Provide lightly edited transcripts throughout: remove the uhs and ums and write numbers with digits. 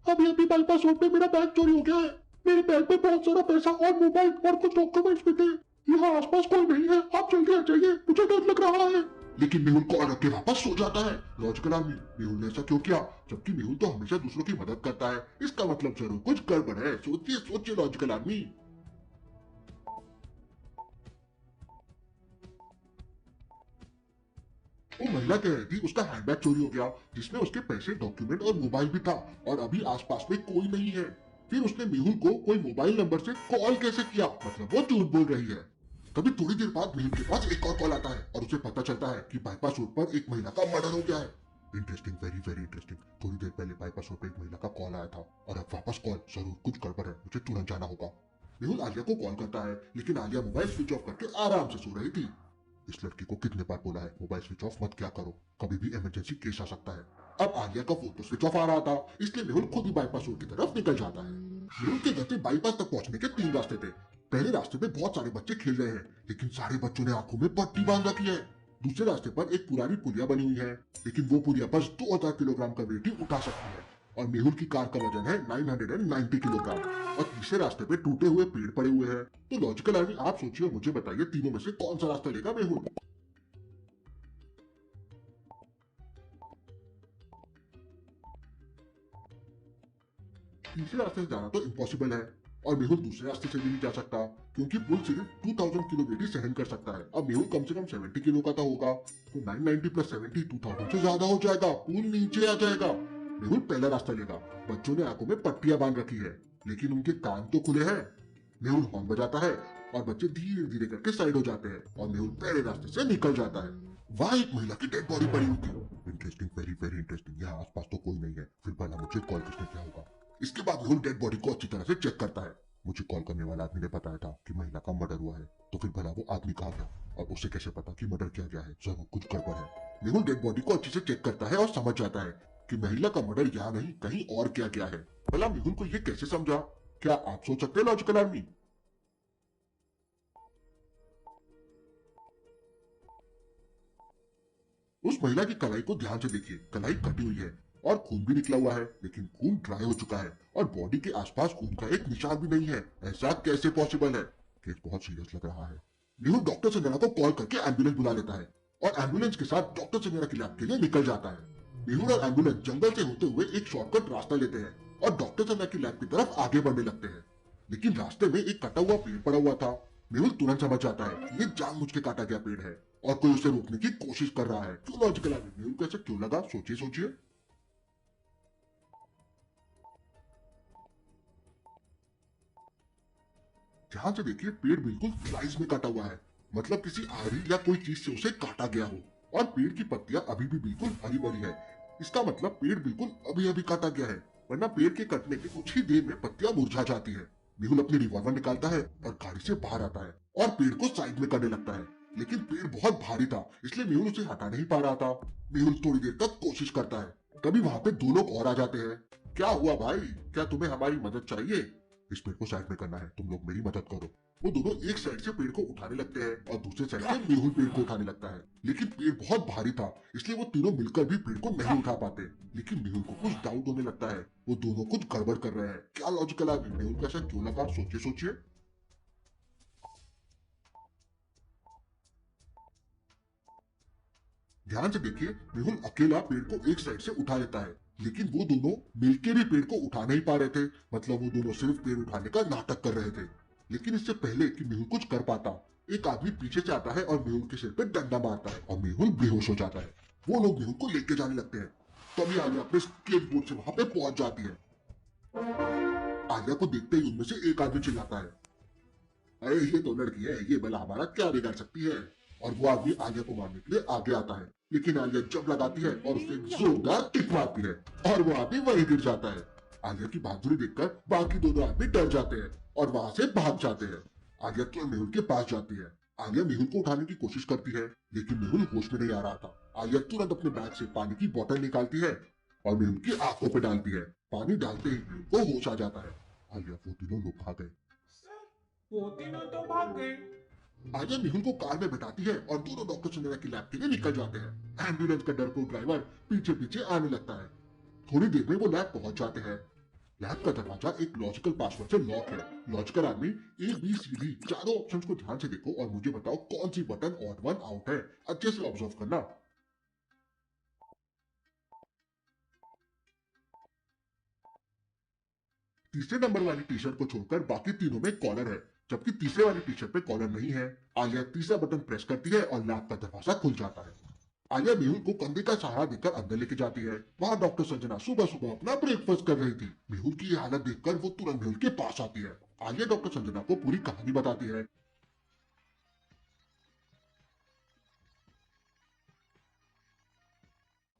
अभी अभी bypass road पे मेरा बैग चोरी हो गया है। मेरे बैग में बहुत सारा पैसा और मोबाइल और कुछ डॉक्यूमेंट्स भी थे। यहाँ आसपास कोई नहीं है, आप जल्दी आ जाइए, मुझे डर लग रहा है। लेकिन मेहुल कॉल रख के वापस सो जाता है। लॉजिकल आदमी, मेहुल ने ऐसा क्यों किया? जबकि मेहुल तो हमेशा दूसरों की मदद करता है। इसका मतलब जरूर कुछ गड़बड़ है। सोचिए सोचिए लॉजिकल आदमी। वो महिला कह रही थी उसका हैंडबैग चोरी हो गया जिसमें उसके पैसे, डॉक्यूमेंट और मोबाइल भी था और अभी आसपास में कोई नहीं है। फिर उसने मेहुल को कोई मोबाइल नंबर से कॉल कैसे किया? मतलब वो झूठ बोल रही है। तभी थोड़ी देर बाद मेहुल के पास एक और कॉल आता है और उसे पता चलता है कि बाईपास रोड पर एक महिला का मर्डर हो गया है। Interesting, very very interesting. थोड़ी देर पहले बाईपास रोड पर एक महिला का कॉल आया था और अब वापस कॉल। जरूर कुछ गड़बड़ है, मुझे तुरंत जाना होगा। मेहुल आलिया को कॉल करता है लेकिन आलिया मोबाइल स्विच ऑफ करके आराम से सो रही थी। इस लड़की को कितने बार बोला है मोबाइल स्विच ऑफ मत क्या करो, कभी भी इमरजेंसी केस आ सकता है। अब आलिया का फोन तो स्विच ऑफ आ रहा था, इसलिए मेहुल खुद ही बाईपास रोड की तरफ निकल जाता है। मेहुल के घर से बाईपास तक पहुंचने के 3 रास्ते थे। पहले रास्ते पे बहुत सारे बच्चे खेल रहे हैं लेकिन सारे बच्चों ने आंखों में पट्टी बांध रखी है। दूसरे रास्ते पर एक पुरानी पुलिया बनी हुई है लेकिन वो पुलिया बस 2000 किलोग्राम का वेट ही उठा सकती है और मेहुल की कार का वजन है 990 किलोग्राम। और तीसरे रास्ते पे टूटे हुए पेड़ पड़े हुए हैं। तो लॉजिकल आदमी, आप सोचिए और मुझे बताइए तीनों में से कौन सा रास्ता लेगा मेहुल? तीसरे रास्ते से जाना तो इम्पॉसिबल है और मेहुल दूसरे रास्ते से भी नहीं जा सकता क्योंकि पुल सिर्फ 2000 किलो वेट ही सहन कर सकता है। अब मेहुल कम से कम 70 किलो का तो होगा, तो 990 प्लस 70 2000 से ज्यादा हो जाएगा, पुल नीचे आ जाएगा। मेहुल पहला रास्ता लेगा। बच्चों ने आंखों में पट्टियां बांध रखी है लेकिन उनके कान तो खुले हैं। मेहुल हॉर्न बजाता है और बच्चे धीरे धीरे करके साइड हो जाते हैं और मेहुल पहले रास्ते से निकल जाता है। वहां एक महिला की डेड बॉडी पड़ी हुई थी। Interesting, very very interesting. यहाँ आसपास तो कोई नहीं है, फिर भला मुझे कॉल किसने किया होगा? इसके बाद मेहुल डेड बॉडी को अच्छी तरह से चेक करता है। मुझे कॉल करने वाला आदमी ने बताया था कि महिला का मर्डर हुआ है, तो फिर भला वो आदमी कहाँ गया और उसे कैसे पता कि मर्डर किया गया है? जरूर कुछ गड़बड़ है। मेहुल डेड बॉडी को अच्छे से चेक करता है और समझ जाता है कि महिला का मर्डर यहाँ नहीं कहीं और किया गया है। भला मेहुल को ये कैसे समझा? क्या आप सोच सकते हैं लॉजिकल आदमी? उस महिला की कलाई को ध्यान से देखिए, कलाई कटी हुई है और खून भी निकला हुआ है लेकिन खून ड्राई हो चुका है और बॉडी के आसपास खून का एक निशान भी नहीं है। ऐसा कैसे पॉसिबल है? केस बहुत सीरियस लग रहा है। मेहुल डॉक्टर संजना को कॉल करके एम्बुलेंस बुला लेता है और एम्बुलेंस के साथ डॉक्टर संजना की लैब के लिए निकल जाता है। मेहुल और एम्बुलेंस जंगल से होते हुए एक शॉर्टकट रास्ता लेते हैं और डॉक्टर संजना की लैब की तरफ आगे बढ़ने लगते हैं। लेकिन रास्ते में एक कटा हुआ पेड़ पड़ा हुआ था। मेहुल तुरंत समझ जाता है कि ये जानबूझ के काटा गया पेड़ है और कोई उसे रोकने की कोशिश कर रहा है। क्यों लॉजिकल आदमी? मेहुल को ऐसा क्यों लगा? सोचिए सोचिए। ध्यान से देखिए, पेड़ बिल्कुल स्लाइस में काटा हुआ है, मतलब किसी आरी या कोई चीज से उसे काटा गया हो। और पेड़ की पत्तियां अभी भी बिल्कुल हरी भरी है। इसका मतलब पेड़ बिल्कुल अभी अभी काटा गया है, वरना पेड़ के कटने के कुछ ही देर में पत्तियां मुरझा जाती है। मेहुल अपनी रिवॉल्वर निकालता है और गाड़ी से बाहर आता है और पेड़ को साइड में करने लगता है। लेकिन पेड़ बहुत भारी था इसलिए मेहुल उसे हटा नहीं पा रहा था। मेहुल थोड़ी देर तक कोशिश करता है, तभी वहां पे 2 लोग और आ जाते हैं। क्या हुआ भाई, क्या तुम्हें हमारी मदद चाहिए? इस पेड़ को साइड में करना है, तुम लोग मेरी मदद करो। वो दोनों एक साइड से पेड़ को उठाने लगते हैं और दूसरे साइड से मेहुल पेड़ को उठाने लगता है। लेकिन पेड़ बहुत भारी था इसलिए वो तीनों मिलकर भी पेड़ को नहीं उठा पाते। लेकिन मेहुल को कुछ डाउट होने लगता है, वो दोनों कुछ गड़बड़ कर रहे हैं। क्या लॉजिकल है? मेहुल को ऐसा क्यों लगा? सोचिए सोचिए। ध्यान से देखिए, मेहुल अकेला पेड़ को एक साइड से उठा लेता है लेकिन वो दोनों मिलके भी पेड़ को उठा नहीं पा रहे थे। मतलब वो दोनों सिर्फ पेड़ उठाने का नाटक कर रहे थे। लेकिन इससे पहले कि मेहुल कुछ कर पाता, एक आदमी पीछे से आता है और मेहुल के सिर पे डंडा मारता है और मेहुल बेहोश हो जाता है। वो लोग मेहुल को लेके जाने लगते हैं। तभी आलिया अपने स्केटबोर्ड से वहां पे पहुंच जाती है। आलिया को देखते ही उनमें से एक आदमी चिल्लाता है, अरे ये तो लड़की है, ये भला हमारा क्या बिगाड़ सकती है? और वो आदमी आलिया को मारने के लिए आगे आता है लेकिन आलिया जब लगाती है और उसे जोरदार किक मारती है और वो आदमी वहीं गिर जाता है। आलिया की बहादुरी देखकर बाकी दोनों आदमी डर जाते हैं और वहां से भाग जाते हैं। आलिया तो मेहुल के पास जाती है। आलिया मेहुल को उठाने की कोशिश करती है लेकिन मेहुल होश में नहीं आ रहा था। आलिया तुरंत अपने बैग से पानी की बोतल निकालती है और मेहुल की आंखों पे डालती है। पानी डालते ही मेहुल को होश आ जाता है। आलिया, वो तीनों लोग भाग गए। वो तीनों तो भाग गए। आलिया मेहुल को कार में बैठाती है और दोनों डॉक्टर संजना की लैब के लिए निकल जाते हैं। एम्बुलेंस का डरपोक ड्राइवर पीछे पीछे आने लगता है। थोड़ी देर में वो लैब पहुंच जाते हैं। लैब का दरवाजा एक लॉजिकल पासवर्ड से लॉक है। लॉजिकल आदमी ABCD चारों ऑप्शंस को ध्यान से देखो और मुझे बताओ कौन सी बटन ऑड वन आउट है। अच्छे से ऑब्जर्व करना। तीसरे नंबर वाली टी शर्ट को छोड़कर बाकी तीनों में कॉलर है, जबकि तीसरे वाली टी शर्ट पे कॉलर नहीं है। आलिया तीसरा बटन प्रेस करती है और लैब का दरवाजा खुल जाता है। आलिया मेहुल को कंधे का सहारा देकर अंदर लेके जाती है। वहां डॉक्टर संजना सुबह सुबह अपना ब्रेकफास्ट कर रही थी। मेहुल की ये हालत देखकर वो तुरंत मेहुल के पास आती है। आलिया डॉक्टर संजना को पूरी कहानी बताती है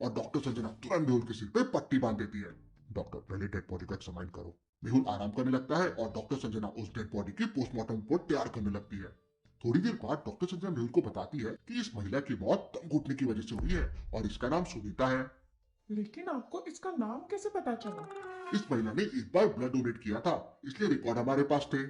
और डॉक्टर संजना तुरंत मेहुल के सिर पे पट्टी बांध देती है। डॉक्टर पहले डेड बॉडी का एक्समाइन करो। मेहुल आराम करने लगता है और डॉक्टर संजना उस डेड बॉडी की पोस्टमार्टम रिपोर्ट तैयार करने लगती है। थोड़ी देर बाद डॉक्टर संजना मेहुल को बताती है कि इस महिला की मौत दम घुटने की वजह से हुई है और इसका नाम सुनीता है। लेकिन आपको इसका नाम कैसे पता चला? इस महिला ने एक बार ब्लड डोनेट किया था, इसलिए रिकॉर्ड हमारे पास थे।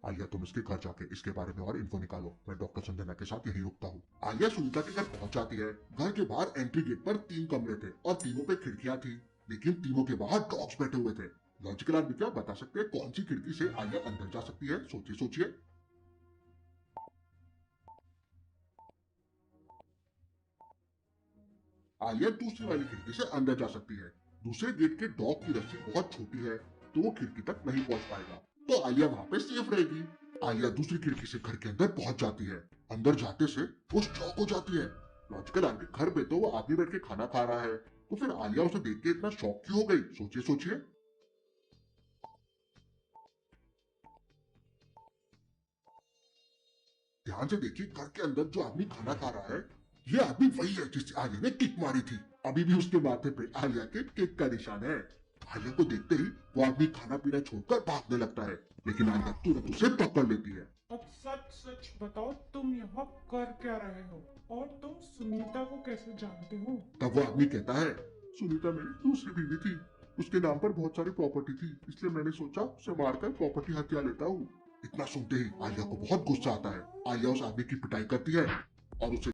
आलिया तुम इसके घर जाके इसके बारे में और इन्फो निकालो, मैं डॉक्टर संजना के साथ यहीं रुकता हूँ। आलिया सुनीता के घर पहुंच जाती है। घर के बाहर एंट्री गेट पर 3 कमरे थे और तीनों पे खिड़कियां थी, लेकिन तीनों के बाहर डॉग्स बैठे हुए थे। लॉजिकल आदमी क्या बता सकते हैं कौन सी खिड़की से आलिया अंदर जा सकती है? सोचिए सोचिए। आलिया दूसरी वाली खिड़की से अंदर जा सकती है। दूसरे गेट के डॉग की रस्सी बहुत छोटी है, तो वो खिड़की तक नहीं पहुंच पाएगा, तो आलिया वहां पे सेफ रहेगी। आलिया दूसरी खिड़की से घर के अंदर पहुंच जाती है। अंदर जाते से वो शॉक हो जाती है। लॉजिकल आदमी घर पे तो वो आदमी बैठ के खाना खा रहा है, तो फिर आलिया उसे देख के इतना शॉक क्यों हो गई? सोचिए सोचिए। ध्यान से देखिए, घर के अंदर जो आदमी खाना खा रहा है, ये आदमी वही है जिससे आलिया ने किक मारी थी। अभी भी उसके माथे पे आलिया के किक का निशान है। आलिया को देखते ही वो आदमी खाना पीना छोड़कर भागने लगता है, लेकिन आलिया तुरंत उसे पकड़ लेती है। अब सच सच बताओ, तुम यहाँ कर क्या रहे हो और तुम सुनीता को कैसे जानते हो? तब वो आदमी कहता है, सुनीता मेरी दूसरी बीवी थी, उसके नाम पर बहुत सारी प्रॉपर्टी थी, इसलिए मैंने सोचा उसे मारकर प्रॉपर्टी हत्या लेता हूँ। इतना सुनते ही आलिया को बहुत गुस्सा आता है। आलिया उस आदमी की पिटाई करती है और उसे